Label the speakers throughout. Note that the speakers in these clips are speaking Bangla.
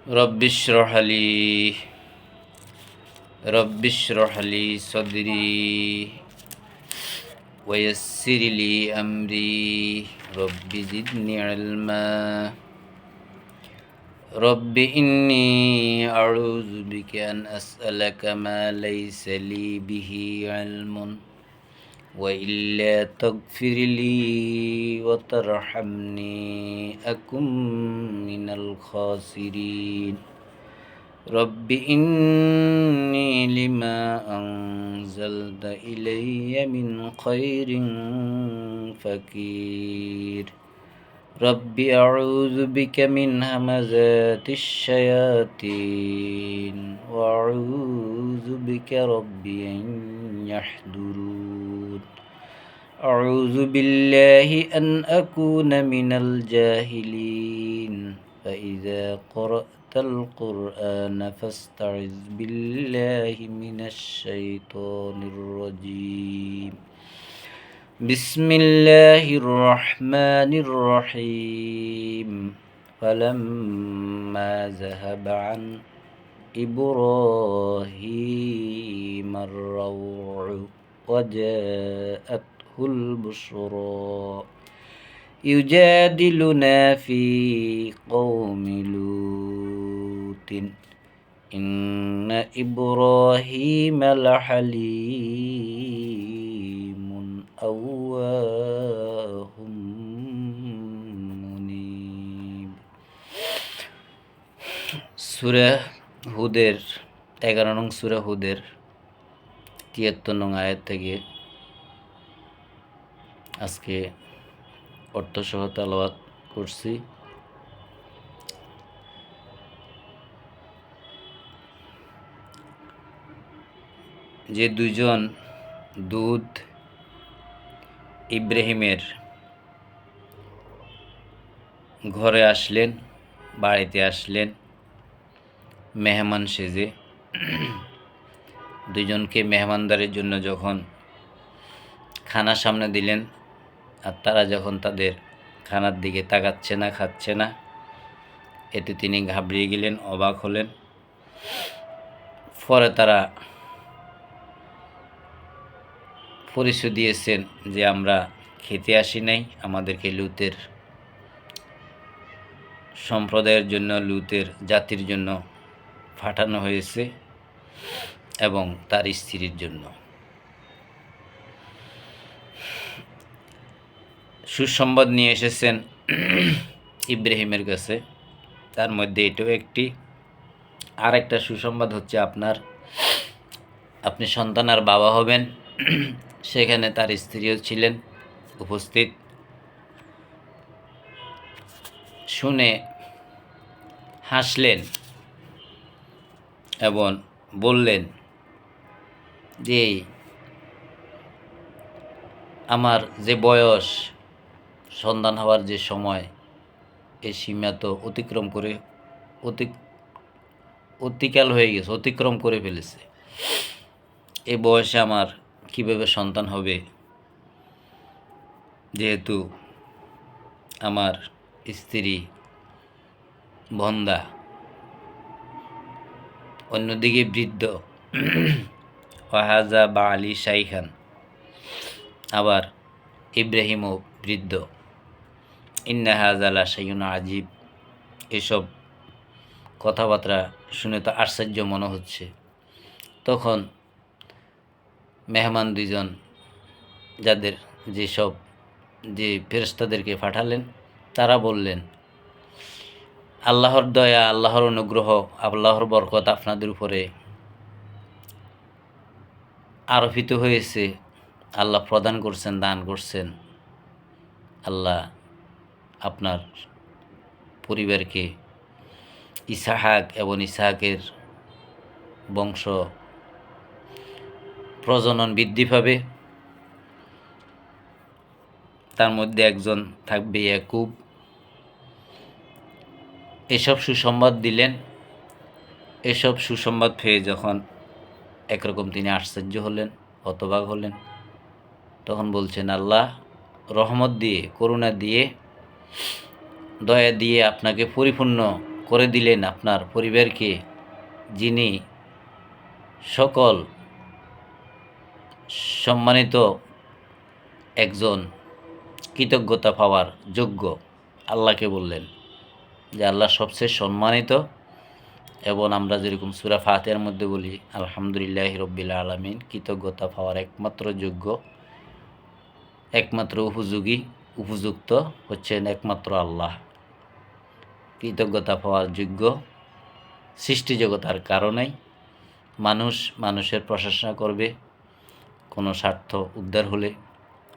Speaker 1: রব্বিশরহ লি সদরি ওয়াইয়াসসির লি আমরি রব্বি জিদনি ইলমা রব্বি ইন্নী আউযু বিকা আন আসআলাকা মা লাইসা লি বিহি ইলমুন ওয়া ইল্লা তাগফিরলি ওয়া তারহামনি আকুম মিনাল খাসিরিন রব্বি ইন্নী লিমা আনজালতা ইলাইয়া মিন খায়রিন ফাকির রব্বি আউযু বিকা মিন হামাযাতিশ শায়াতিন ওয়া আউযু বিকা রব্বি আন ইয়াহদুরুন আউযু বিল্লাহি আন আকুনা মিনাল জাহিলিন ফাইযা ক্বরা'তাল কুরআনা ফাসতা'iয বিল্লাহি মিনাশ শাইতানির রাজীম বিসমিল্লাহির রহমানির রহিম ফালাম্মা যাহাবা আন ইব্রাহিমার রাউ'উ ওয়া জাআতহুল বুশরা ইউজাদিলুনা ফি কওমি লূতিন ইন্না ইব্রাহিমা লাহালিমুন আওয়াহুম মুনীব। সূরা হুদের 11 নং সূরা হুদের 73 নং আয়াত থেকে আজকে অর্থসহ তেলাওয়াত করছি। যে দুজন দূত ইব্রাহিমের ঘরে আসলেন, বাড়িতে আসলেন মেহমান সেজে, দুজনকে মেহমানদারির জন্য যখন খানা সামনে দিলেন আর তারা যখন তাদের খানার দিকে তাকাচ্ছে না, খাচ্ছে না, এতে তিনি ঘাবড়িয়ে গেলেন, অবাক হলেন। পরে তারা পরিচয় দিয়েছেন যে আমরা খেতে আসি নাই, আমাদেরকে লূতের সম্প্রদায়ের জন্য, লূতের জাতির জন্য পাঠানো হয়েছে এবং তার স্ত্রীর জন্য। সুসংবাদ নিয়ে এসেছেন ইব্রাহিমের কাছে, তার মধ্যে এটাও একটি। আর একটা সুসংবাদ হচ্ছে আপনি সন্তানের বাবা হবেন। সেখানে তার স্ত্রীও ছিলেন উপস্থিত। শুনে হাসলেন এবং বললেন যে আমার যে বয়স, সন্তান হওয়ার যে সময়, এই সীমা তো অতিকাল হয়ে গেছে, অতিক্রম করে ফেলেছে। এই বয়সে আমার কিভাবে সন্তান হবে, যেহেতু আমার স্ত্রী বন্ধা, অন্যদিকে বৃদ্ধ, ওয়াহাজা বা আলী শাইখান, আবার ইব্রাহিমও বৃদ্ধ। ইন্না হাযা লা শাইউন আজীব। এসব কথাবার্তা শুনে তো আশ্চর্য মনে হচ্ছে। তখন মেহমান দুইজন যে ফেরেশতাদেরকে পাঠালেন, তারা বললেন আল্লাহর দয়া, আল্লাহর অনুগ্রহ, আল্লাহর বরকত আপনাদের উপরে আরোপিত হয়েছে। আল্লাহ প্রদান করছেন, দান করছেন। আল্লাহ আপনার পরিবারকে ইসহাক এবং ইসহাকের বংশ প্রজনন বৃদ্ধি পাবে, তার মধ্যে একজন থাকবে ইয়াকুব। এসব সুসংবাদ দিলেন। এসব সুসংবাদ পেয়ে যখন একরকম তিনি আশ্চর্য হলেন, হতবাক হলেন, তখন বলছেন আল্লাহ রহমত দিয়ে, করুণা দিয়ে, দয়া দিয়ে আপনাকে পরিপূর্ণ করে দিলেন আপনার পরিবারকে, যিনি সকল সম্মানিত একজন কৃতজ্ঞতা পাওয়ার যোগ্য, আল্লাহকে বললেন যে আল্লাহ সবচেয়ে সম্মানিত। এবং আমরা যেরকম সূরা ফাতিহার মধ্যে বলি আলহামদুলিল্লাহি রব্বিল আলামিন, কৃতজ্ঞতা পাওয়ার একমাত্র যোগ্য, একমাত্র উপযুক্ত হচ্ছেন একমাত্র আল্লাহ। কৃতজ্ঞতা পাওয়ার যোগ্য সৃষ্টি জগতার কারণেই মানুষ মানুষের প্রশংসা করবে কোনো স্বার্থ উদ্ধার হলে,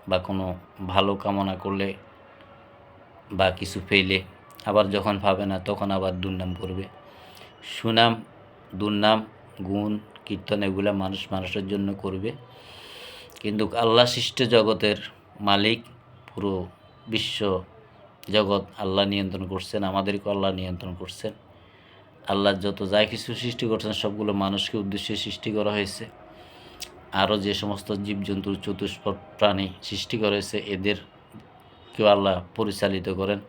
Speaker 1: বা কোনো ভালো কামনা করলে, বা কিছু পেলে। আবার যখন পাবে না তখন আবার দুর্নাম করবে। সুনাম, দুর্নাম, গুণ, কীর্তন এগুলো মানুষ মানুষের জন্য করবে। কিন্তু আল্লাহ সৃষ্ট জগতের মালিক, পুরো বিশ্ব জগৎ আল্লাহ নিয়ন্ত্রণ করছেন, আমাদেরকে আল্লাহ নিয়ন্ত্রণ করছেন। আল্লাহ যত যা কিছু সৃষ্টি করছেন সবগুলো মানুষকে উদ্দেশ্যে সৃষ্টি করা হয়েছে। আরও যে সমস্ত জীবজন্তু, চতুষ্পদ প্রাণী সৃষ্টি করা হয়েছে, এদেরকেও আল্লাহ পরিচালিত করেন।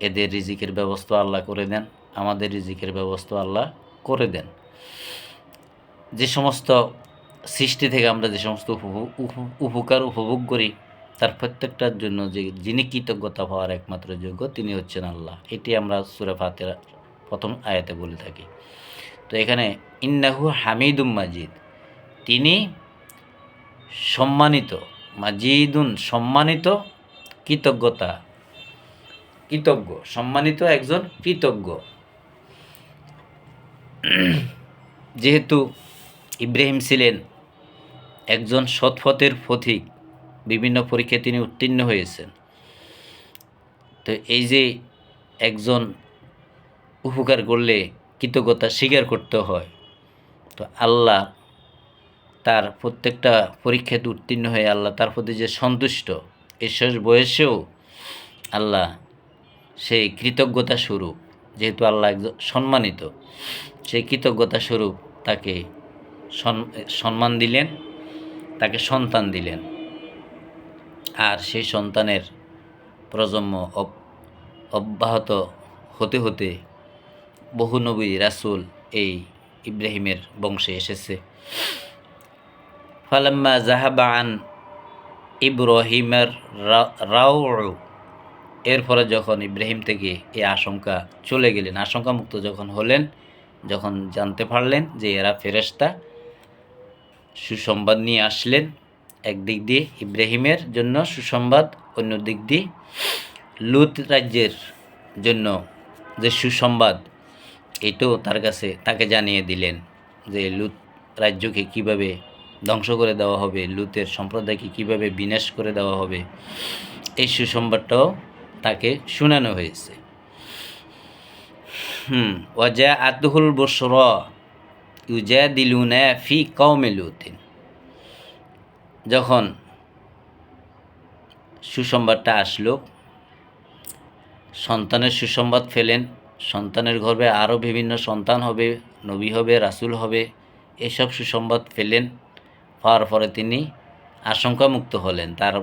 Speaker 1: এদের রিজিকের ব্যবস্থা আল্লাহ করে দেন, আমাদের রিজিকের ব্যবস্থা আল্লাহ করে দেন। যে সমস্ত সৃষ্টি থেকে আমরা যে সমস্ত উপকার উপভোগ করি, তার প্রত্যেকটার জন্য যিনি কৃতজ্ঞতা পাওয়ার একমাত্র যোগ্য, তিনি হচ্ছেন আল্লাহ। এটি আমরা সূরা ফাতিহার প্রথম আয়াতে বলে থাকি। তো এখানে ইন্নাহু হামিদুম মাজিদ, তিনি সম্মানিত, মাজিদুন সম্মানিত, কৃতজ্ঞ, সম্মানিত একজন কৃতজ্ঞ। যেহেতু ইব্রাহিম ছিলেন একজন সৎপথের পথিক, বিভিন্ন পরীক্ষায় তিনি উত্তীর্ণ হয়েছেন। তো এই যে একজন উপকার করলে কৃতজ্ঞতা স্বীকার করতে হয়, তো আল্লাহ তার প্রত্যেকটা পরীক্ষাতে উত্তীর্ণ হয়ে আল্লাহ তার প্রতি যে সন্তুষ্ট, এই শেষ বয়সেও আল্লাহ সেই কৃতজ্ঞতা স্বরূপ, যেহেতু আল্লাহ একজন সম্মানিত, সেই কৃতজ্ঞতা স্বরূপ তাকে সম্মান দিলেন, তাকে সন্তান দিলেন। আর সেই সন্তানের প্রজন্ম অব্যাহত হতে হতে বহু নবী রাসূল এই ইব্রাহিমের বংশে এসেছে। ফালাম্মা যাহাবা আন ইব্রাহিমের রাউউ, এরপরে যখন ইব্রাহিম থেকে এই আশঙ্কা চলে গেলেন, আশঙ্কামুক্ত যখন হলেন, যখন জানতে পারলেন যে এরা ফেরেশতা, সুসংবাদ নিয়ে আসলেন। একদিক দিয়ে ইব্রাহিমের জন্য সুসংবাদ, অন্য দিক দিয়ে লুত রাজ্যের জন্য যে সুসংবাদ, এটাও তাকে জানিয়ে দিলেন যে লুত রাজ্যকে কিভাবে ধ্বংস করে দেওয়া হবে, লুতের সম্প্রদায়কে কিভাবে বিনাশ করে দেওয়া হবে, এই সুসংবাদটাও তাকে শোনানো হয়েছে। ওয়াজা আতুহুল বুশরা ইউজাদিলুনা ফি কওমি লুতিন, যখন সুসংবাদটা আসলো, সন্তানের সুসংবাদ পেলেন, সন্তানের গর্ভে আরও বিভিন্ন সন্তান হবে, নবী হবে, রাসূল হবে, এসব সুসংবাদ পেলেন। পাওয়ার পরে তিনি আশঙ্কামুক্ত হলেন। তার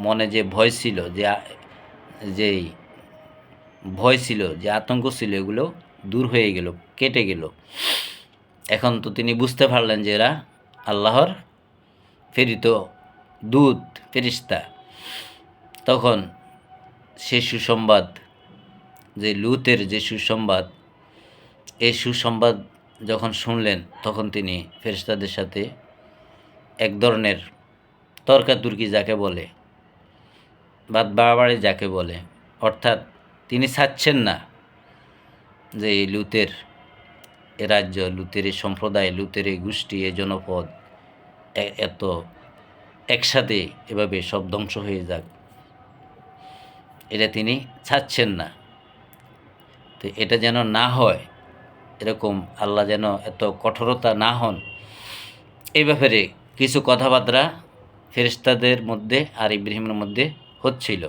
Speaker 1: মনে যে ভয় ছিল, যে আতঙ্ক ছিল, এগুলো দূর হয়ে গেল, কেটে গেল। এখন তো তিনি বুঝতে পারলেন যে এরা আল্লাহর প্রেরিত দূত, ফেরেশতা। তখন সে সুসংবাদ, যে লুতের যে সুসংবাদ, এই সুসংবাদ যখন শুনলেন, তখন তিনি ফেরেশতাদের সাথে এক ধরনের তর্কাতর্কি যাকে বলে, বাদ বাড়াবাড়ি যাকে বলে, অর্থাৎ তিনি চাচ্ছেন না যে এই লুতের এ রাজ্য, লুতের এই সম্প্রদায়, লুতের এই গোষ্ঠী, এই জনপদ এত একসাথে এভাবে সব ধ্বংস হয়ে যাক, এটা তিনি চাচ্ছেন না। তো এটা যেন না হয়, এরকম আল্লাহ যেন এত কঠোরতা না হন, এই ব্যাপারে কিছু কথাবার্তা ফেরেশতাদের মধ্যে আর ইব্রাহিমের মধ্যে হচ্ছিল।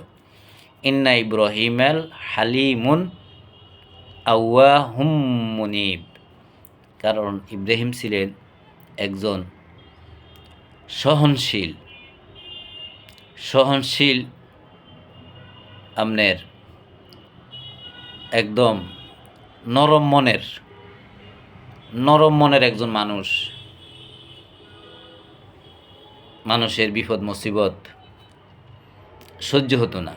Speaker 1: ইন্না ইব্রাহিমাল হালিমুন আওয়াহুম মুনিব, কারণ ইব্রাহিম ছিলেন একজন সহনশীল আপনার একদম নরম মনের নরম মনের একজন মানুষ, মানুষের বিপদ মুসিবত সহ্য হতো না,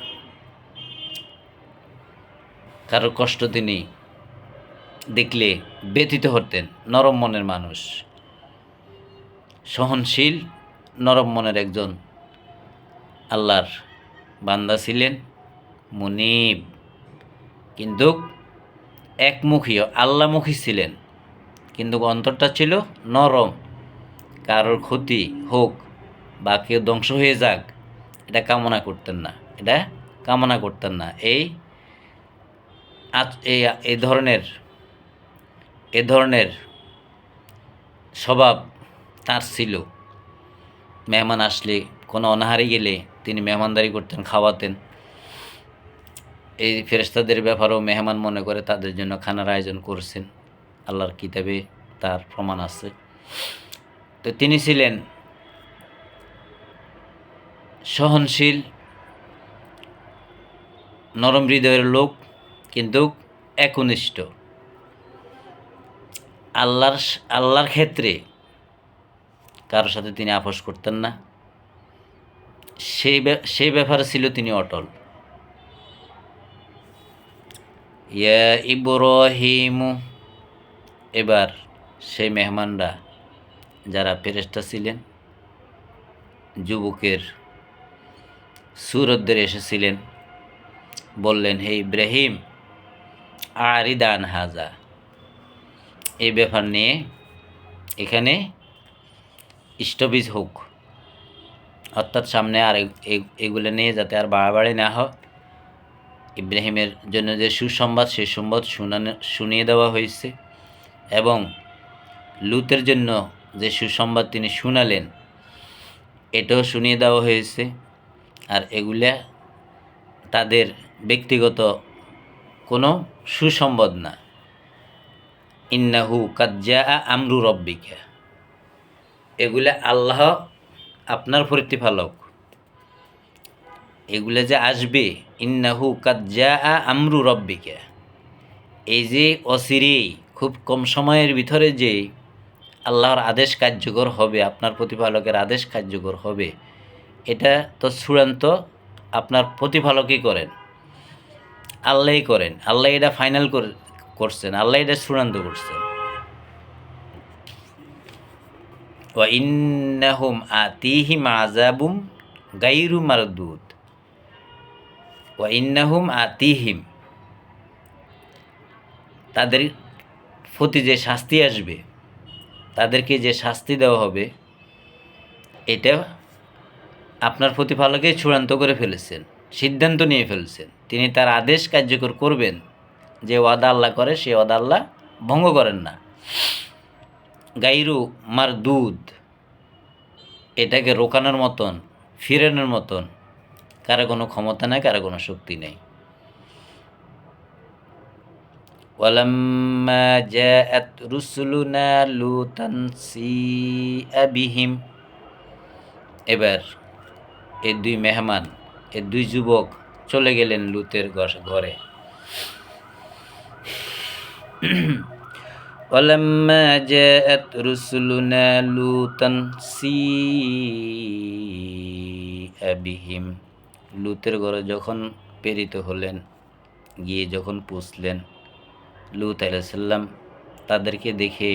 Speaker 1: কারোর কষ্ট তিনি দেখলে ব্যথিত হতেন। নরম মনের মানুষ, সহনশীল নরম মনের একজন আল্লাহর বান্দা ছিলেন মুনিব, কিন্তু একমুখী আল্লাহমুখী ছিলেন, কিন্তু অন্তরটা ছিল নরম। কারোর ক্ষতি হোক বা কেউ ধ্বংস হয়ে যাক এটা কামনা করতেন না, এটা কামনা করতেন না। এই ধরনের স্বভাব তার ছিল। মেহমান আসলে, কোনো অনাহারে গেলে তিনি মেহমানদারি করতেন, খাওয়াতেন। এই ফেরেশতাদের ব্যাপারেও মেহমান মনে করে তাদের জন্য খানার আয়োজন করছেন, আল্লাহর কিতাবে তার প্রমাণ আছে। তো তিনি ছিলেন সহনশীল নরম হৃদয়ের লোক, কিন্তু একনিষ্ঠ। আল্লাহর ক্ষেত্রে কারোর সাথে তিনি আপোষ করতেন না, সেই ব্যাপারে ছিল তিনি অটল। ইয়া ইব্রাহিমু, এবার সেই মেহমানরা যারা ফেরেশতা ছিলেন, যুবকের সুরত ধরে এসেছিলেন, বললেন, হে ইব্রাহিম, আরিদান হাজা, এই ব্যাপার নিয়ে এখানে স্টপিজ হোক, অর্থাৎ সামনে আর এগুলো নিয়ে যাতে আর বাড়াবাড়ি না হয়। ইব্রাহিমের জন্য যে সুসংবাদ, সেই সংবাদ শুনিয়ে দেওয়া হয়েছে, এবং লুতের জন্য যে সুসংবাদ তিনি শুনালেন এটাও শুনিয়ে দেওয়া হয়েছে। আর এগুলা তাদের ব্যক্তিগত কোনো সুসংবাদ না। ইন্নাহু কাদ জাআ আমরু রব্বিকা, এগুলা আল্লাহ আপনার প্রতিপালক, এগুলা যে আসবে, ইন্নাহু কাদ জাআ আমরু রব্বিকা, এই যে অচিরেই খুব কম সময়ের ভিতরে যে আল্লাহর আদেশ কার্যকর হবে, আপনার প্রতিপালকের আদেশ কার্যকর হবে, এটা তো চূড়ান্ত আপনার প্রতিপালকই করেন, আল্লাহই করেন। আল্লাহ এটা ফাইনাল করছেন, আল্লাহ এটা চূড়ান্ত করছেন। ওয়া ইন্নাহুম আতিহিম আযাবুম গায়রু মারদুদ, ওয়া ইন্নাহুম আতিহিম, তাদের প্রতি যে শাস্তি আসবে, তাদেরকে যে শাস্তি দেওয়া হবে, এটা আপনার প্রতিপালকেই চূড়ান্ত করে ফেলেছেন, সিদ্ধান্ত নিয়ে ফেলছেন। তিনি তার আদেশ কার্যকর করবেন। যে ওয়াদা আল্লাহ করে, সে ওয়াদা আল্লাহ ভঙ্গ করেন না। গাইরু মারদুদ, এটাকে রোকানোর মতন, ফিরানোর মতন কারো কোনো ক্ষমতা নেই, কারো কোনো শক্তি নেই। ওয়ালাম্মা জাআত রুসুলুনা লুতান সিআ বিহিম, এবার এই দুই মেহমান, এই দুই যুবক চলে গেলেন লুতের ঘরে। ওয়ালাম্মা জাআত রুসুলুনা লুতান সিআ বিহিম, লুতের ঘরে যখন প্রেরিত হলেন, গিয়ে যখন পৌঁছলেন, লুত আলাইহিস সালাম তাদেরকে দেখে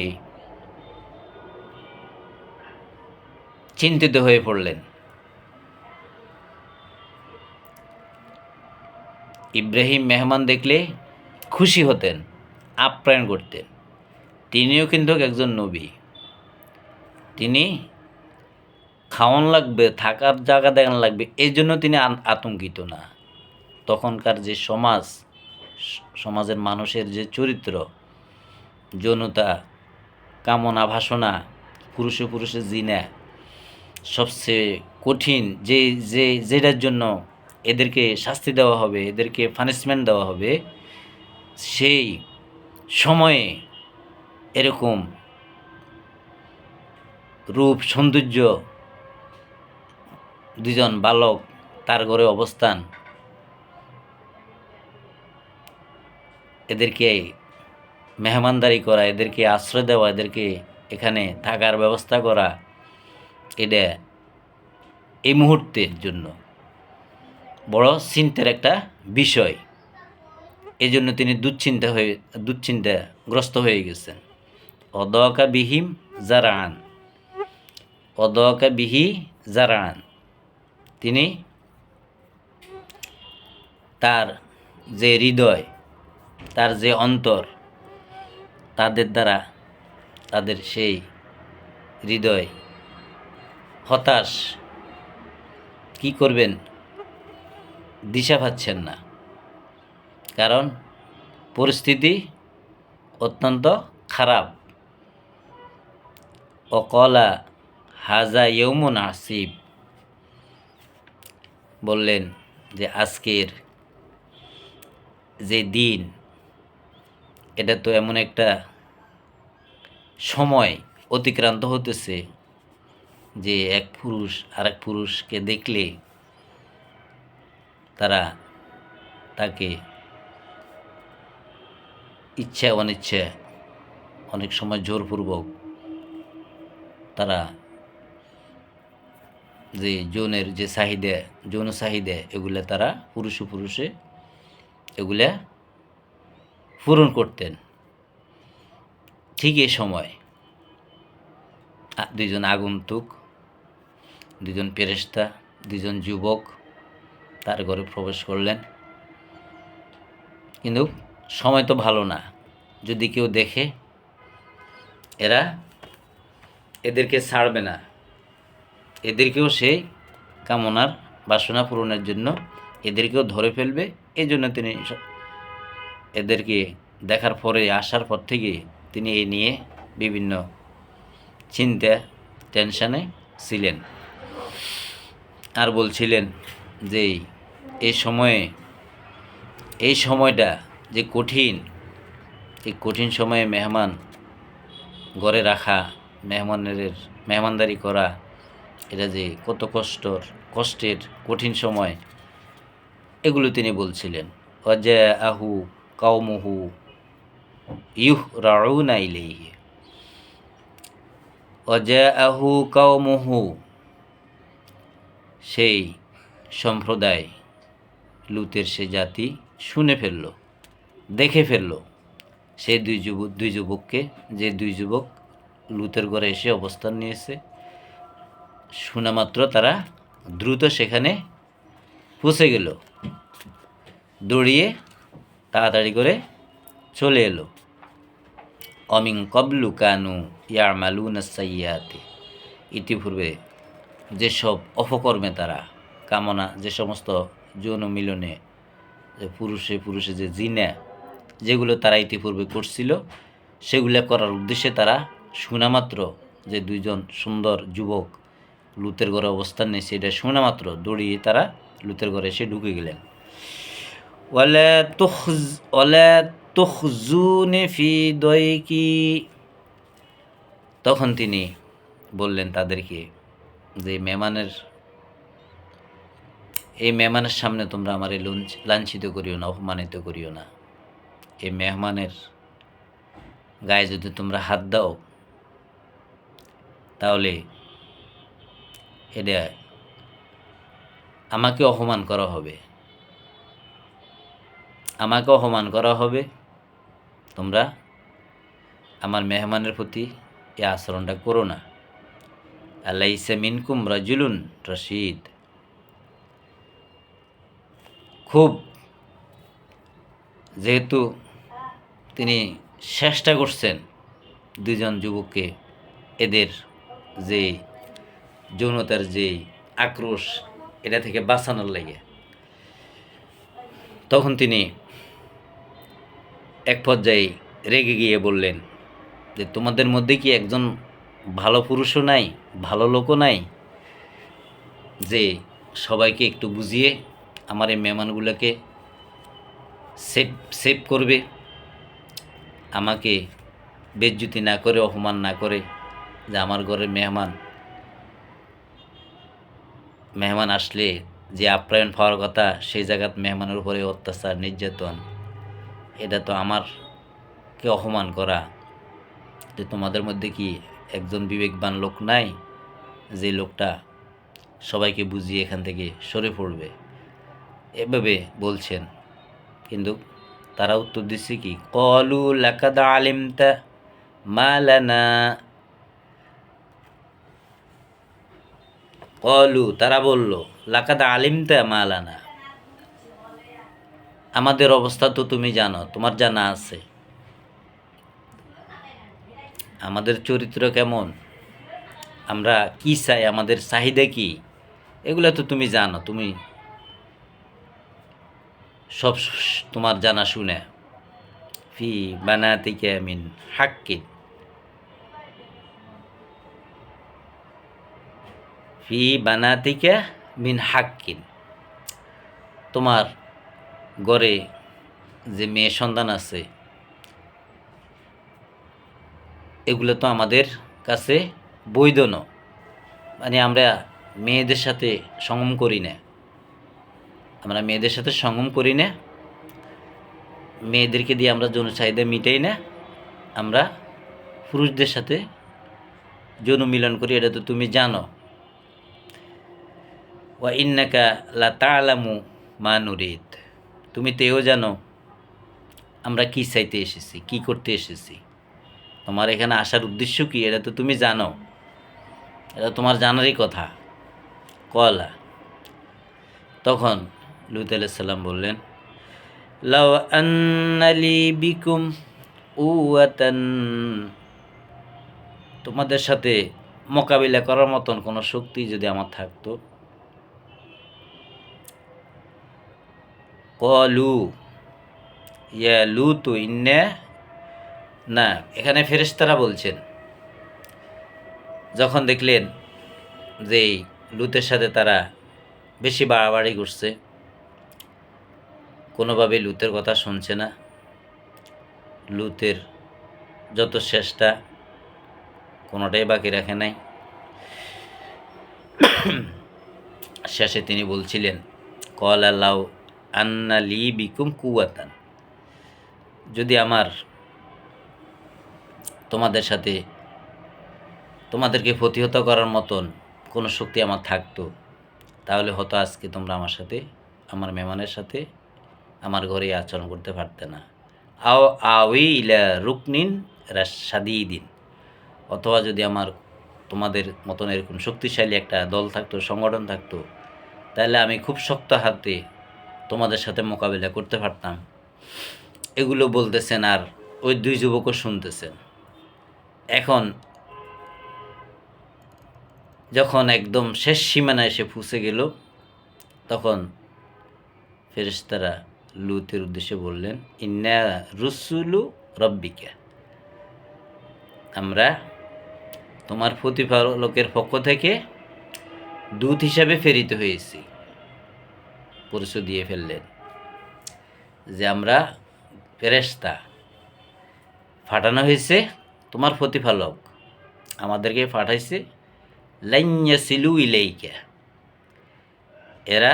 Speaker 1: চিন্তিত হয়ে পড়লেন। ইব্রাহিম মেহমান দেখলে খুশি হতেন, আপ্যায়ন করতেন। তিনিও কিন্তু একজন নবী, তিনি খাওয়ান লাগবে, থাকার জায়গা দেখান লাগবে, এই জন্য তিনি আতঙ্কিত না। তখনকার যে সমাজের মানুষের যে চরিত্র, যৌনতা, কামনা বাসনা, পুরুষে পুরুষে জিনা, সবচেয়ে কঠিন যেটার জন্য এদেরকে শাস্তি দেওয়া হবে, এদেরকে পানিশমেন্ট দেওয়া হবে, সেই সময়ে এরকম রূপ সৌন্দর্য দুজন বালক তার ঘরে অবস্থান, এদেরকে মেহমানদারি করা, এদেরকে আশ্রয় দেওয়া, এদেরকে এখানে থাকার ব্যবস্থা করা, এটা এই মুহূর্তের জন্য বড় চিন্তার একটা বিষয়। এই জন্য তিনি দুশ্চিন্তাগ্রস্ত হয়ে গেছেন। অদকা বিহিম জারান, অদকা বিহি জারান, তিনি তার যে হৃদয়, তার যে অন্তর, তাদের দ্বারা তাদের সেই হৃদয় হতাশ, কি করবেন দিশা পাচ্ছেন না, কারণ পরিস্থিতি অত্যন্ত খারাপ। অকলা হাজা ইয়ৌমুন আসিব, বললেন যে আজকের যে দিন, এটা তো এমন একটা সময় অতিক্রান্ত হতেছে যে এক পুরুষ আরেক পুরুষকে দেখলে তারা তাকে ইচ্ছা অনিচ্ছা, অনেক সময় জোরপূর্বক তারা যে যৌনের যে চাহিদা, যৌন চাহিদা, এগুলা তারা পুরুষে এগুলা পূরণ করতেন। ঠিক এই সময় দুইজন আগন্তুক, দুজন ফেরেশতা, দুজন যুবক তার ঘরে প্রবেশ করলেন। কিন্তু সময় তো ভালো না, যদি কেউ দেখে এরা এদেরকে ছাড়বে না, এদেরকেও সেই কামনার বাসনা পূরণের জন্য এদেরকেও ধরে ফেলবে। এই জন্য তিনি এদেরকে দেখার পরে, আসার পর থেকে তিনি এই নিয়ে বিভিন্ন চিন্তা টেনশানে ছিলেন। আর বলছিলেন যে এই সময়টা যে কঠিন, এই কঠিন সময়ে মেহমান ঘরে রাখা, মেহমানদারি করা, এটা যে কত কষ্টের কঠিন সময়, এগুলো তিনি বলছিলেন। ওয়াজা আহু কাউমুহু ইউহ রাউনা ইলাইহি, ওয়াজা আহু কাউমুহু, সেই সম্প্রদায় লুতের সে জাতি শুনে ফেলল, দেখে ফেলল সেই দুই যুবককে, যে দুই যুবক লুতের ঘরে এসে অবস্থান নিয়েছে। শোনা মাত্র তারা দ্রুত সেখানে পৌঁছে গেল, দৌড়িয়ে তাড়াতাড়ি করে চলে এলো। অমিন কবলু কানু ইয়ামালুনা সাইয়্যাতি, ইতিপূর্বে যেসব অপকর্মে তারা কামনা, যে সমস্ত যৌন মিলনে, যে পুরুষে যে জিনা, যেগুলো তারা ইতিপূর্বে করছিল, সেগুলো করার উদ্দেশ্যে তারা শোনামাত্র যে দুইজন সুন্দর যুবক লুতের ঘরে অবস্থান নিয়েছে, এটা শোনামাত্র দৌড়িয়ে তারা লুতের ঘরে এসে ঢুকে গেলেন। ওয়ালা তুখজুনি ফি দয়কি, তখন তিনি বললেন তাদেরকে যে এই মেহমানের সামনে তোমরা আমার লাঞ্ছিত করিও না, অপমানিত করিও না। এই মেহমানের গায়ে যদি তোমরা হাত দাও, তাহলে এটা আমাকে অপমান করা হবে, তোমরা আমার মেহমানের প্রতি এই আচরণটা করো না। আলাইসা মিনকুম রাজুলুন রশিদ, খুব যেহেতু তিনি চেষ্টা করছেন দুইজন যুবককে এদের যে যৌনতার যে আক্রোশ, এটা থেকে বাঁচানোর লাগে, তখন তিনি এক পর্যায়ে রেগে গিয়ে বললেন যে তোমাদের মধ্যে কি একজন ভালো পুরুষও নাই, ভালো লোকও নাই, যে সবাইকে একটু বুঝিয়ে আমার এই মেহমানগুলোকে সেভ করবে, আমাকে বেজ্জুতি না করে, অপমান না করে, যে আমার ঘরে মেহমান আসলে যে আপ্যায়ন পাওয়ার কথা, সেই জায়গাত মেহমানের উপরে অত্যাচার, নির্যাতন, এটা তো আমাকে তাকে অপমান করা, যে তোমাদের মধ্যে কি একজন বিবেকবান লোক নাই যে লোকটা সবাইকে বুঝিয়ে এখান থেকে সরে পড়বে, এভাবে বলছেন। কিন্তু তারা উত্তর দিচ্ছে কি, ক্বালু লাকাদ আলিমতা মা লানা, ক্বালু তারা বলল, লাকাদ আলিমতা মা লানা, আমাদের অবস্থা তো তুমি জানো, তোমার জানা আছে, আমাদের চরিত্র কেমন, আমরা কি চাই, আমাদের চাহিদা কি, এগুলো তো তুমি জানো, তুমি সব তোমার জানা শুনে। ফি বানাতিকা মিন হাক্কিন, ফি বানাতিকা মিন হাক্কিন, তোমার ঘরে যে মেয়ে সন্তান আছে এগুলো তো আমাদের কাছে বৈধ ন, মানে আমরা মেয়েদের সাথে সঙ্গম করি না, আমরা মেয়েদের সাথে সঙ্গম করি না, মেয়েদেরকে দিয়ে আমরা যৌন চাহিদা মিটাই না, আমরা পুরুষদের সাথে যৌন মিলন করি, এটা তো তুমি জানো। ওয়া ইন্নাকা লা তা'লামু মা নুরিদ, তুমি তো এও জানো আমরা কি চাইতে এসেছি, কি করতে এসেছি, তোমার এখানে আসার উদ্দেশ্য কি, এটা তো তুমি জানো, এটা তোমার জানারই কথা। কলা, তখন লূত আলাইহিস সালাম বললেন, লাউ আন্না লি বিকুম কুওয়াতান, তোমাদের সাথে মোকাবিলা করার মতন কোনো শক্তি যদি আমার থাকতো। ক্বালু ইয়া লূতু ইন্না, না, এখানে ফেরেশতারা বলছেন, যখন দেখলেন যে লূতের সাথে তারা বেশি বাড়াবাড়ি করছে, কোনোভাবে লূতের কথা শুনছে না, লূতের যত চেষ্টা কোনোটাই বাকি রাখে নাই, শেষে তিনি বলছিলেন, ক্বালা লাউ আন্না লি বিকুম কুওয়াতান, যদি আমার তোমাদের সাথে তোমাদেরকে প্রতিহত করার মতন কোনো শক্তি আমার থাকতো, তাহলে হয়তো আজকে তোমরা আমার সাথে, আমার মেহমানের সাথে আমার ঘরে আচরণ করতে পারতে না। আও আউই ইলা রুকনিন রাশাদীদিন, অথবা যদি আমার তোমাদের মতন এরকম শক্তিশালী একটা দল থাকতো, সংগঠন থাকতো, তাহলে আমি খুব শক্ত হাতে তোমাদের সাথে মোকাবিলা করতে পারতাম। এগুলো বলতেছেন আর ওই দুই যুবকও শুনতেছেন। এখন যখন একদম শেষ সীমানায় এসে পৌঁছে গেল, তখন ফেরেশতারা লূতের উদ্দেশ্যে বললেন, ইন্না রুসুলু রব্বিকা, আমরা তোমার প্রতিপালকের পক্ষ থেকে দূত হিসাবে প্রেরিত হয়েছি। পরিচয় দিয়ে ফেললেন যে আমরা ফেরেশতা, পাঠানো হয়েছে তোমার প্রতিপালক আমাদেরকে পাঠাইছে, লান ইয়াসিলু ইলাইকা, এরা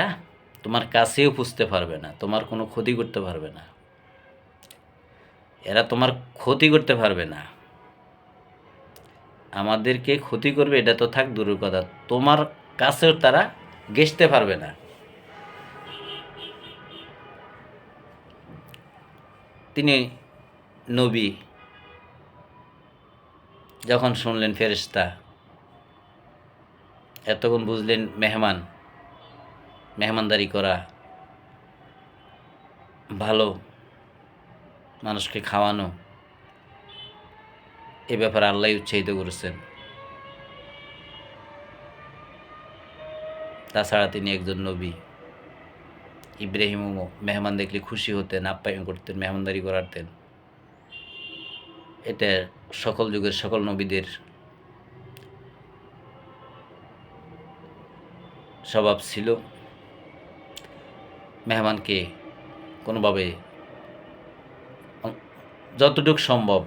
Speaker 1: তোমার কাছেও পুষতে পারবে না, তোমার কোনো ক্ষতি করতে পারবে না, এরা তোমার ক্ষতি করতে পারবে না, আমাদেরকে ক্ষতি করবে এটা তো থাক দূরের কথা, তোমার কাছেও তারা ঘেঁষতে পারবে না। তিনি নবী যখন শুনলেন ফেরেশতা, এতক্ষণ বুঝলেন মেহমানদারি করা, ভালো মানুষকে খাওয়ানো, এ ব্যাপারে আল্লাহ উৎসাহিত করেছেন। তাছাড়া তিনি একজন নবী, ইব্রাহিমও মেহমান দেখলে খুশি হতেন, আপ্যায়ন করতেন, মেহমানদারি করাতেন। এটা সকল যুগের সকল নবীদের স্বভাব ছিল, মেহমানকে কোনোভাবে যতটুকু সম্ভব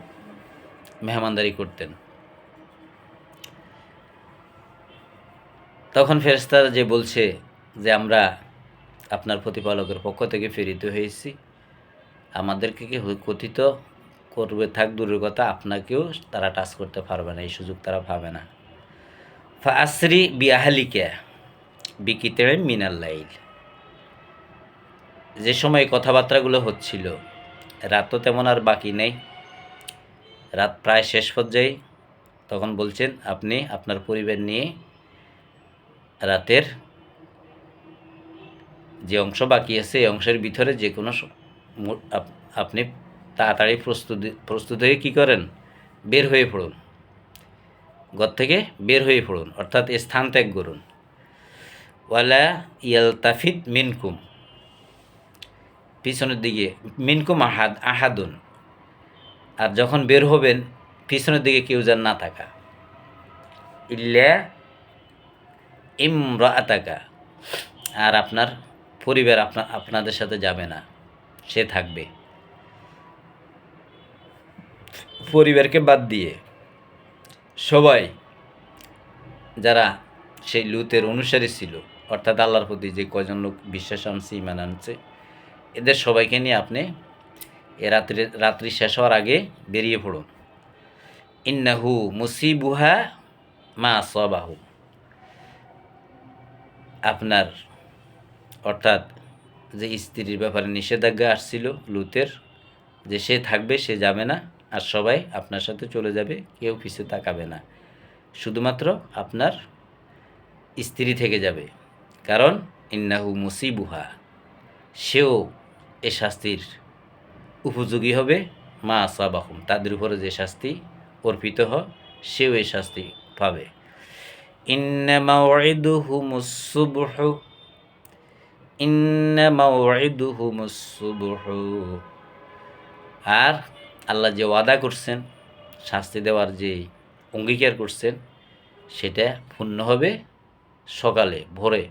Speaker 1: মেহমানদারি করতেন। তখন ফেরেশতারা যে বলছে যে আমরা আপনার প্রতিপালকের পক্ষ থেকে প্রেরিত হয়েছি, আমাদেরকে কি করবে থাক দূরের কথা, আপনাকেও তারা টাচ করতে পারবে না, এই সুযোগ তারা পাবে না। ফা আসরি বিআহলিকা বিকিতরে মিনাল লাইল, যে সময় কথাবার্তাগুলো হচ্ছিল, রাত তো তেমন আর বাকি নেই, রাত প্রায় শেষ পর্যায়ে, তখন বলছেন আপনি আপনার পরিবার নিয়ে রাতের যে অংশ বাকি আছে এই অংশের ভিতরে যে কোনো আপনি তাড়াতাড়ি প্রস্তুত হয়ে কী করেন, বের হয়ে পড়ুন, ঘর থেকে বের হয়ে পড়ুন, অর্থাৎ স্থান ত্যাগ করুন। ওয়ালা ইয়ালতাফিদ মিনকুম, পিছনের দিকে, মিনকুম আহাদুন, আর যখন বের হবেন পিছনের দিকে কেউ যেন না থাকা, ইল্লা ইমরাআতাকা, আর আপনার পরিবার আপনাদের সাথে যাবে না, সে থাকবে। পরিবারকে বাদ দিয়ে সবাই যারা সেই লুতের অনুসারী ছিল, অর্থাৎ আল্লাহর প্রতি যে কয়জন লোক বিশ্বাস আনছে, ইমান আনছে, এদের সবাইকে নিয়ে আপনি এ রাত্রি শেষ হওয়ার আগে বেরিয়ে পড়ুন। ইন্নাহু মুসিবুহা মা আসাবাহু, আপনার অর্থাৎ যে স্ত্রীর ব্যাপারে নিষেধাজ্ঞা আসছিল লুতের, যে সে থাকবে, সে যাবে না, আর সবাই আপনার সাথে চলে যাবে, কেউ পিছে তাকাবে না, শুধুমাত্র আপনার স্ত্রী থেকে যাবে। কারণ ইন্নাহু মুসিবুহা, সেও এ শাস্তির উপযোগী হবে, মা আসাবাহুম, তাদের উপরে যে শাস্তি অর্পিত হয় সেও এই শাস্তি পাবে। ইন্না মাউইদুহুমুস সুবহু, ইন্না মাউইদুহুমুস সুবহু, আর আল্লাহ যে ওয়াদা করছেন, শাস্তি দেওয়ার যে অঙ্গীকার করছেন, সেটা পূর্ণ হবে সকালে, ভোরে।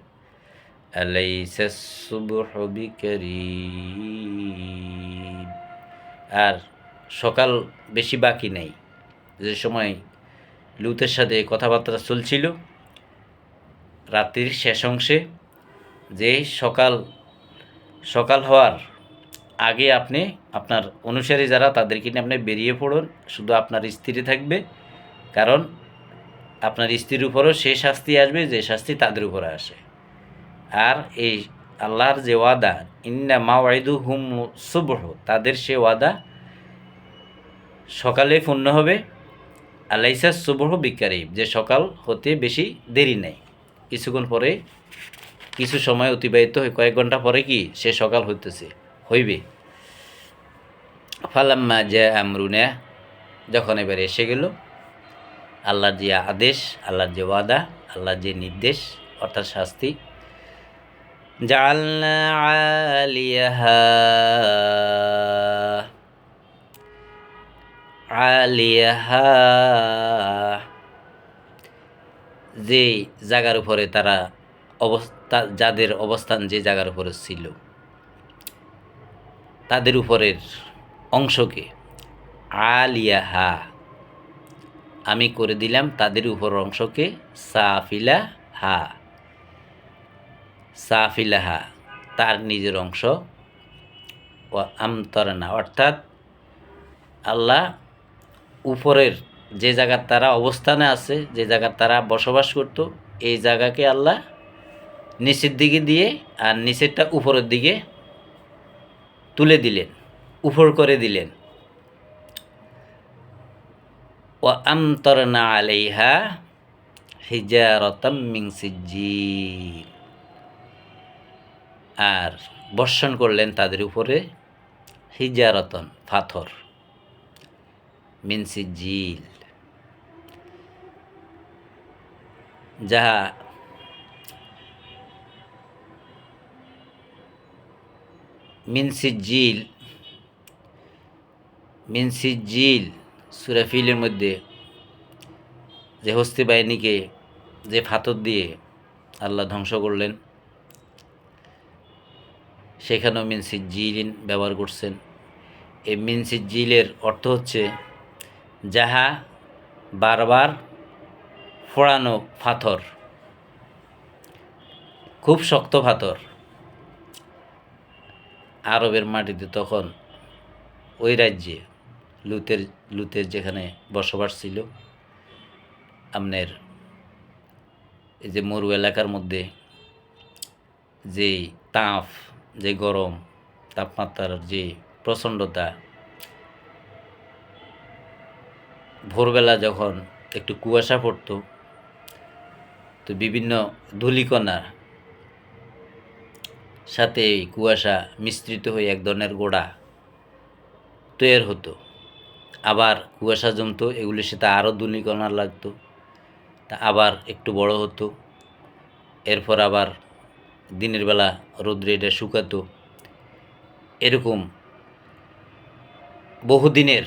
Speaker 1: আলাইসা সুবহু বিকারীব, আর সকাল বেশি বাকি নেই। যে সময় লুতের সাথে কথাবার্তা চলছিল রাত্রির শেষ অংশে, যে সকাল হওয়ার আগে আপনি আপনার অনুসারী যারা তাদেরকে নিয়ে আপনি বেরিয়ে পড়ুন, শুধু আপনার স্ত্রী থাকবে, কারণ আপনার স্ত্রীর উপরও সে শাস্তি আসবে যে শাস্তি তাদের উপরে আসে। আর এই আল্লাহর যে ওয়াদা, ইন্না মাওয়াইদুহুম সুবহ, তাদের সে ওয়াদা সকালে পূর্ণ হবে। আলাইসা সুবহ বিকারিব, যে সকাল হতে বেশি দেরি নেই, কিছুক্ষণ পরে, কিছু সময় অতিবাহিত হয়, কয়েক ঘন্টা পরে কি সে সকাল হইবে। ফালাম্মা জা আমরুনা, যখন এবার এসে গেল আল্লাহর যে আদেশ, আল্লাহর যে ওয়াদা, আল্লাহর যে নির্দেশ, অর্থাৎ শাস্তি, জাআলনা আলিয়াহা, যে জায়গার উপরে তারা যাদের অবস্থান যে জায়গার উপরে ছিল, তাদের উপরের অংশকে, আলিয়াহা, আমি করে দিলাম তাদের উপর অংশকে সাফিলাহা, তার নিজের অংশ, ও আমতরনা, অর্থাৎ আল্লাহ উপরের যে জায়গার তারা অবস্থানে আছে, যে জায়গার তারা বসবাস করত, এই জায়গাকে আল্লাহ নিচের দিকে দিয়ে আর নিচেরটা উপরের দিকে তুলে দিলেন, উপর করে দিলেন। ও আমতরনা আলাইহা হিজারাতাম মিন সিজ্জিল, আর বর্ষণ করলেন তাদের উপরে হিজারতন, পাথর, মিন সিজ্জিল, যাহা মিন সিজ্জিল সূরা ফিলের মধ্যে যে হস্তি বাহিনীকে যে পাথর দিয়ে আল্লাহ ধ্বংস করলেন, সেখানেও মিন সিজ্জিলিন ব্যবহার করছেন। এই মিন সিজ্জিলের অর্থ হচ্ছে যাহা বারবার ফোড়ানো পাথর, খুব শক্ত পাথর। আরবের মাটিতে তখন ওই রাজ্যে লুতের লুতের যেখানে বসবাস ছিল আপনার এই যে মরু এলাকার মধ্যে যেই তাপ, যে গরম, তাপমাত্রার যে প্রচণ্ডতা, ভোরবেলা যখন একটু কুয়াশা পড়তো তো বিভিন্ন ধূলিকণা সাথে এই কুয়াশা মিশ্রিত হয়ে এক ধরনের গোড়া তৈরি হতো। আবার কুয়াশা জমতো, এগুলির সাথে আরও ধূলিকণা লাগতো, তা আবার একটু বড় হতো। এরপর আবার দিনের বেলা রৌদ্রে এটা শুকাতো। এরকম বহুদিনের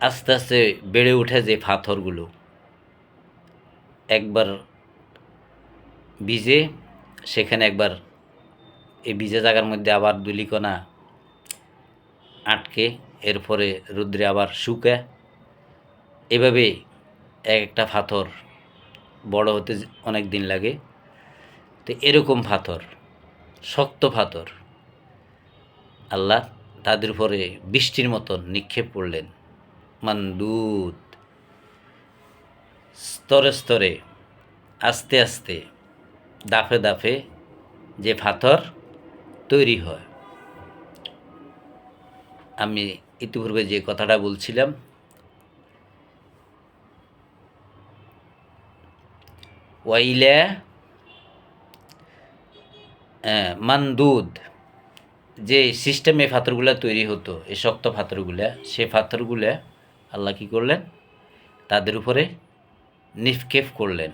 Speaker 1: আস্তে আস্তে বেড়ে ওঠে যে পাথরগুলো একবার ভিজে, সেখানে একবার এই ভিজে জায়গার মধ্যে আবার ধূলিকণা আটকে, এরপরে রৌদ্রে আবার শুকায়। এভাবে এক একটা পাথর বড় হতে অনেক দিন লাগে। তো এরকম পাথর, শক্ত পাথর আল্লাহ তাদের উপরে বৃষ্টির মতন নিক্ষেপ করলেন। মানদুদ, স্তরে স্তরে, আস্তে আস্তে, দাফে দাফে যে পাথর তৈরি হয়। আমি ইতিপূর্বে যে কথাটা বলছিলাম, ওয়াইলা মানদুদ, যে সিস্টেমে পাথরগুলো তৈরি হতো, এই শক্ত পাথরগুলা, সে পাথরগুলা আল্লাহ কী করলেন, তাদের উপরে নিক্ষেপ করলেন।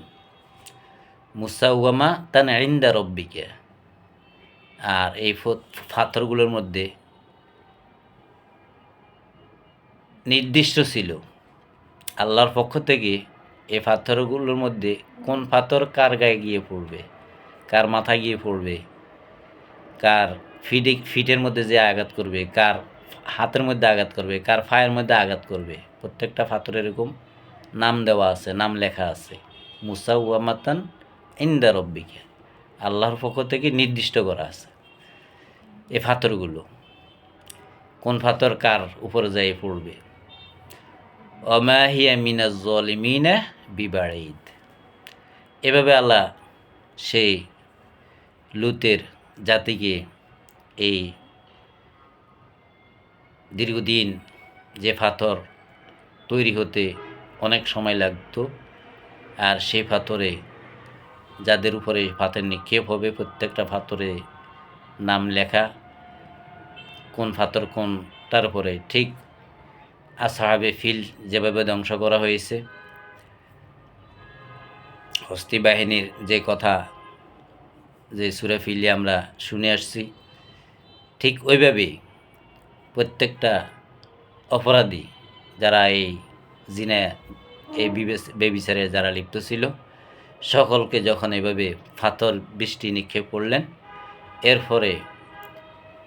Speaker 1: মুসাওয়ামা তান ইনদা রব্বিকা। আর এই পাথরগুলোর মধ্যে নির্দিষ্ট ছিল আল্লাহর পক্ষ থেকে এই পাথরগুলোর মধ্যে কোন পাথর কার গায়ে গিয়ে পড়বে, কার মাথায় গিয়ে পড়বে, কার ফিটের মধ্যে যে আঘাত করবে, কার হাতের মধ্যে আঘাত করবে, কার পায়ের মধ্যে আঘাত করবে। প্রত্যেকটা পাথর এরকম নাম দেওয়া আছে, নাম লেখা আছে। মুসাওয়ামাতান ইনদা রব্বিকা, আল্লাহর পক্ষ থেকে নির্দিষ্ট করা আছে এই পাথরগুলো কোন পাথর কার উপরে যাই পড়বে। ওমা হিয়া মিনাজ জালিমিনা বিবাঈদ। এভাবে আল্লাহ সেই লুতের জাতিকে এই দীর্ঘদিন যে পাথর তৈরি হতে অনেক সময় লাগতো, আর সেই পাথরে যাদের উপরে পাথর নিক্ষেপ হবে প্রত্যেকটা পাথরে নাম লেখা, কোন পাথর কোনটার উপরে, ঠিক আসহাবে ফিল যেভাবে ধ্বংস করা হয়েছে, হস্তি বাহিনীর যে কথা যে সূরা ফিলে আমরা শুনে আসছি, ঠিক ওইভাবেই প্রত্যেকটা অপরাধী যারা এই জিনা, এই বেবিচারে যারা লিপ্ত ছিল, সকলকে যখন এভাবে পাথর বৃষ্টি নিক্ষেপ করলেন, এরপরে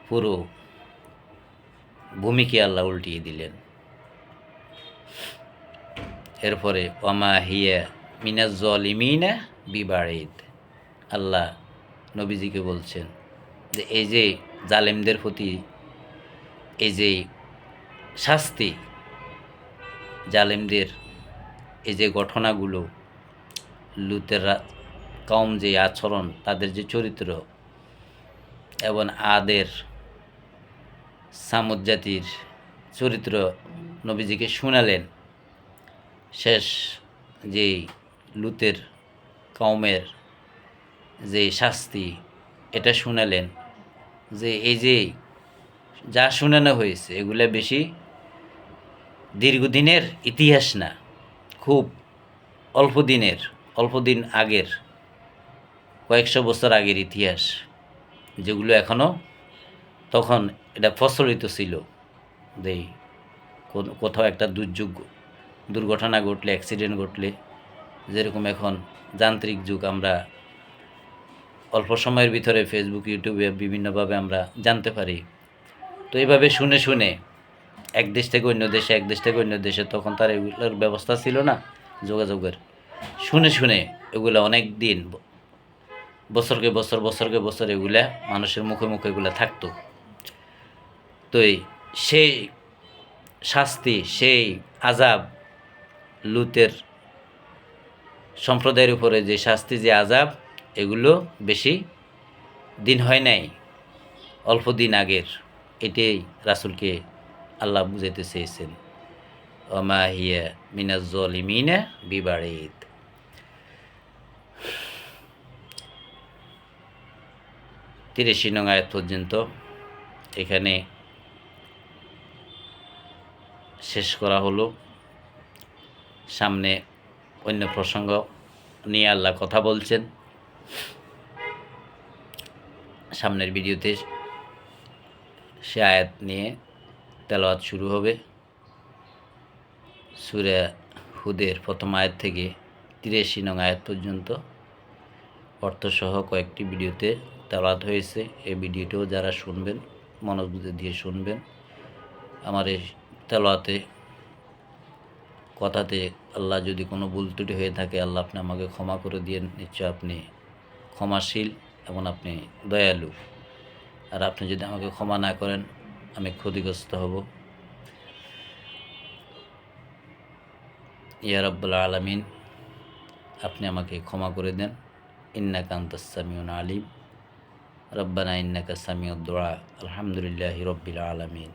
Speaker 1: পুরো ভূমিকে আল্লাহ উল্টিয়ে দিলেন। এরপরে ওমা হিয়া মিনাজ জালিমিনা বিবাঈদ। আল্লাহ নবীজিকে বলছেন যে এই যে জালেমদের প্রতি এই যে শাস্তি, জালেমদের এই যে ঘটনাগুলো, লুতের কওম যে আচরণ, তাদের যে চরিত্র, এবং আদের সামুদ জাতির চরিত্র নবীজিকে শুনালেন। শেষ যে লুতের কওমের যে শাস্তি, এটা শুনালেন যে এই যে যা শুনানো হয়েছে এগুলো বেশি দীর্ঘদিনের ইতিহাস না, খুব অল্প দিন আগের, কয়েকশো বছর আগের ইতিহাস, যেগুলো এখনও তখন এটা প্রচলিত ছিল যে কোথাও একটা দুর্ঘটনা ঘটলে, অ্যাক্সিডেন্ট ঘটলে, যেরকম এখন যান্ত্রিক যুগ, আমরা অল্প সময়ের ভিতরে ফেসবুক, ইউটিউবে বিভিন্নভাবে আমরা জানতে পারি। তো এইভাবে শুনে শুনে এক দেশ থেকে অন্য দেশে, এক দেশ থেকে অন্য দেশে, তখন তার এগুলোর ব্যবস্থা ছিল না যোগাযোগের। শুনে শুনে এগুলো অনেক দিন, বছরকে বছর এগুলা মানুষের মুখে মুখে এগুলা থাকতো। তো এই সেই শাস্তি, সেই আযাব, লুতের সম্প্রদায়ের উপরে যে শাস্তি, যে আযাব, এগুলো বেশি দিন হয় নাই, অল্প দিন আগের। এটাই রাসূলকে আল্লাহ বুঝাইতে চেয়েছেন, ওমা হিয়া মিনাজ জালিমিনা বিবাঈদ। ৮৩ নং আয়াত পর্যন্ত এখানে শেষ করা হলো। সামনে অন্য প্রসঙ্গ নিয়ে আল্লাহ কথা বলছেন। সামনের ভিডিওতে সে আয়াত নিয়ে তেলাওয়াত শুরু হবে। সূরা হুদের প্রথম আয়াত থেকে ৮৩ নং আয়াত পর্যন্ত অর্থসহ কয়েকটি ভিডিওতে তেলাওয়াত হয়েছে। এই ভিডিওটাও যারা শুনবেন, মনোযোগ দিয়ে শুনবেন। আমার এই তেলাওয়াতে, কথাতে আল্লাহ যদি কোনো ভুল ত্রুটি হয়ে থাকে, আল্লাহ আপনি আমাকে ক্ষমা করে দিয়েন। নিশ্চয় আপনি ক্ষমাশীল এবং আপনি দয়ালু। আর আপনি যদি আমাকে ক্ষমা না করেন, আমি ক্ষতিগ্রস্ত হব। ইয়া রাব্বুল আলামিন, আপনি আমাকে ক্ষমা করে দেন। ইন্নাকা আনতাস সামিউল আলিম। রব্বানা ইন্নাকা সামিউদ দুআ। আলহামদুলিল্লাহি রাব্বিল আলামিন।